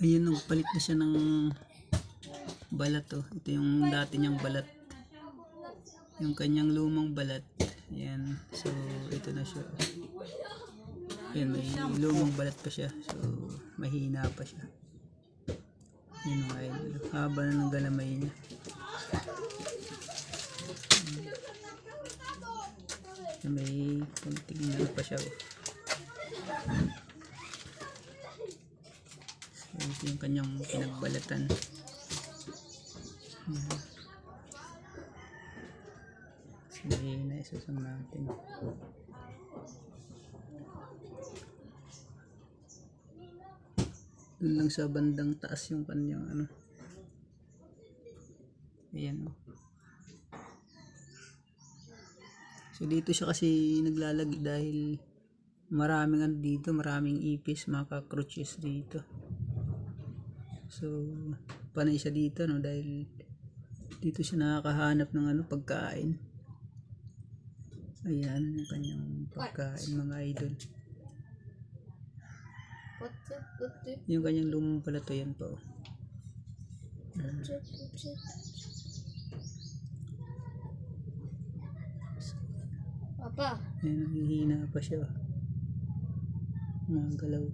Ayun, nagpalit na siya ng balat oh. Ito yung dati niyang balat. Yung kanyang lumang balat. Ayan. So, ito na siya. Ayan, may lumang balat pa siya. So, mahina pa siya. Yun mga idol. Haba na ng galamay niya. So, may kunting ano pa siya oh. So, ito yung kanyang pinagbalatan. Ayan. Sige, naisusam natin. Doon lang sa bandang taas yung kanyang ano. Ayan o. So dito siya kasi naglalagi dahil maraming ano dito, maraming ipis, mga cockroaches dito. So panay siya dito no, dahil dito siya nakakahanap ng ano, pagkain. Ayan yung kanyang pagkain mga idol. Yung kanyang lumang pala to, yan pa oh. Papa. Ayan, nanghihina pa siya. Mga galaw.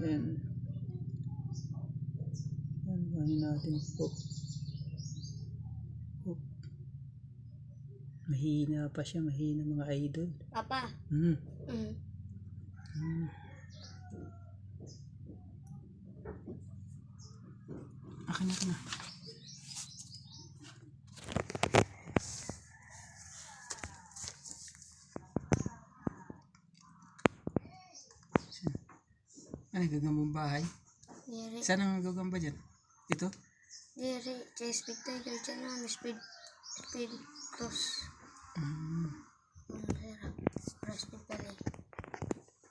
Ayan. Ayan, gawin natin po. Mahina pa siya, mahina mga idol. Papa. Akin na. Ano, gagambang bahay? Diri. Saan ang gagamba dyan? Ito? Diri. Speed tiger dyan na. Speed cross.